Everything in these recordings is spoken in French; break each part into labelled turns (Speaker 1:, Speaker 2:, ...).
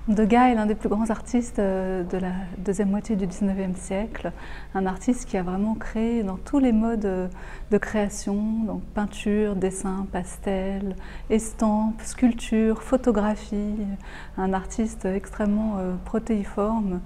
Speaker 1: Degas est l'un des plus grands artistes de la deuxième moitié du XIXe siècle, un artiste qui a vraiment créé dans tous les modes de création, donc peinture, dessin, pastel, estampes, sculpture, photographie, un artiste extrêmement protéiforme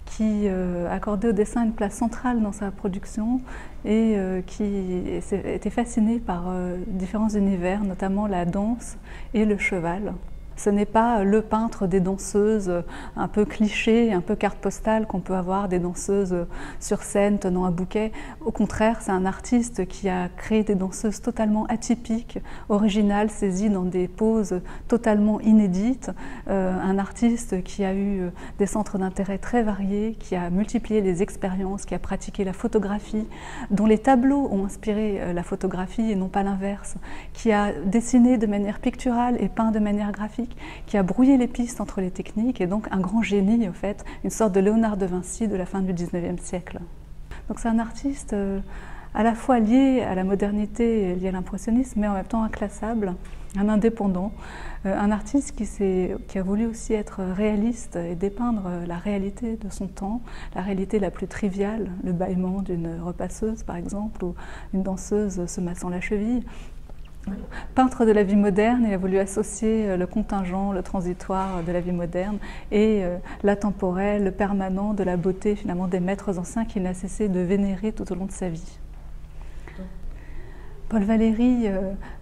Speaker 1: qui accordait au dessin une place centrale dans sa production et qui était fasciné par différents univers, notamment la danse et le cheval. Ce n'est pas le peintre des danseuses un peu cliché, un peu carte postale qu'on peut avoir, des danseuses sur scène tenant un bouquet. Au contraire, c'est un artiste qui a créé des danseuses totalement atypiques, originales, saisies dans des poses totalement inédites. Un artiste qui a eu des centres d'intérêt très variés, qui a multiplié les expériences, qui a pratiqué la photographie, dont les tableaux ont inspiré la photographie et non pas l'inverse, qui a dessiné de manière picturale et peint de manière graphique, qui a brouillé les pistes entre les techniques et donc un grand génie, en fait, une sorte de Léonard de Vinci de la fin du XIXe siècle. Donc c'est un artiste à la fois lié à la modernité, lié à l'impressionnisme, mais en même temps inclassable, un indépendant, un artiste qui a voulu aussi être réaliste et dépeindre la réalité de son temps, la réalité la plus triviale, le bâillement d'une repasseuse par exemple, ou une danseuse se massant la cheville. Peintre de la vie moderne, il a voulu associer le contingent, le transitoire de la vie moderne et l'intemporel, le permanent de la beauté finalement des maîtres anciens qu'il n'a cessé de vénérer tout au long de sa vie. Paul Valéry,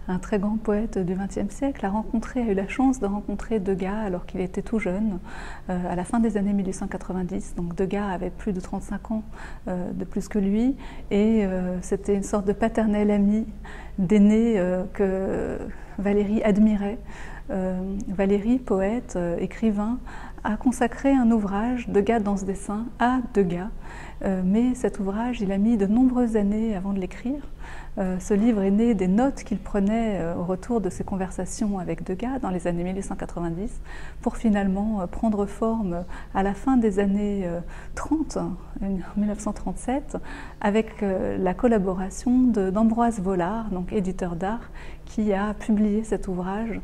Speaker 1: un très grand poète du XXe siècle, a eu la chance de rencontrer Degas alors qu'il était tout jeune, à la fin des années 1890. Donc Degas avait plus de 35 ans de plus que lui, et c'était une sorte de paternel ami d'aîné que Valéry admirait. Valéry, poète, écrivain, a consacré un ouvrage, Degas dans ce dessin, à Degas. Mais cet ouvrage, il a mis de nombreuses années avant de l'écrire. Ce livre est né des notes qu'il prenait au retour de ses conversations avec Degas dans les années 1890, pour finalement prendre forme à la fin des années 30, en 1937, avec la collaboration d'Ambroise Vollard, donc éditeur d'art, qui a publié cet ouvrage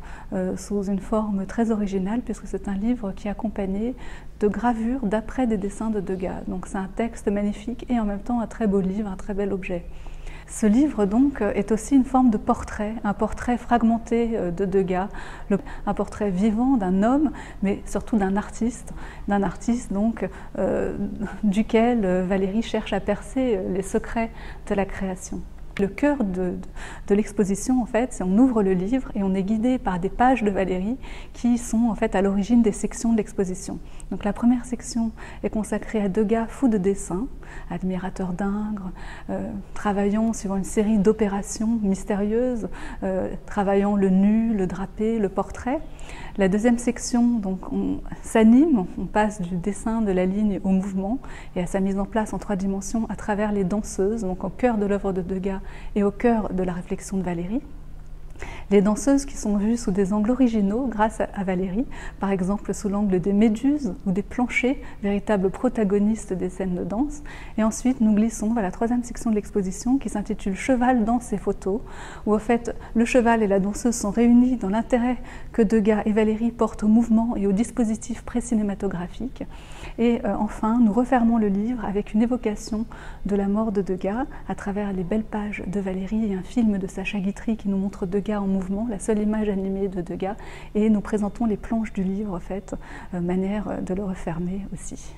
Speaker 1: sous une forme très originale, puisque c'est un livre qui est accompagné de gravures d'après des dessins de Degas. Donc c'est un texte magnifique et en même temps un très beau livre, un très bel objet. Ce livre donc est aussi une forme de portrait, un portrait fragmenté de Degas, un portrait vivant d'un homme, mais surtout d'un artiste donc duquel Valéry cherche à percer les secrets de la création. Le cœur de l'exposition, en fait, c'est on ouvre le livre et on est guidé par des pages de Valéry qui sont en fait à l'origine des sections de l'exposition. Donc la première section est consacrée à Degas, fou de dessin, admirateur d'Ingres, travaillant suivant une série d'opérations mystérieuses, travaillant le nu, le drapé, le portrait. La deuxième section, donc, on s'anime, on passe du dessin, de la ligne au mouvement et à sa mise en place en 3 dimensions à travers les danseuses, donc au cœur de l'œuvre de Degas et au cœur de la réflexion de Valéry. Les danseuses qui sont vues sous des angles originaux grâce à Valéry, par exemple sous l'angle des méduses ou des planchers, véritables protagonistes des scènes de danse. Et ensuite, nous glissons vers la 3e section de l'exposition qui s'intitule « Cheval, danse et photos », où en fait le cheval et la danseuse sont réunis dans l'intérêt que Degas et Valéry portent au mouvement et au dispositif pré-cinématographique. Et enfin, nous refermons le livre avec une évocation de la mort de Degas à travers les belles pages de Valéry et un film de Sacha Guitry qui nous montre Degas en mouvement, la seule image animée de Degas, et nous présentons les planches du livre, en fait, manière de le refermer aussi.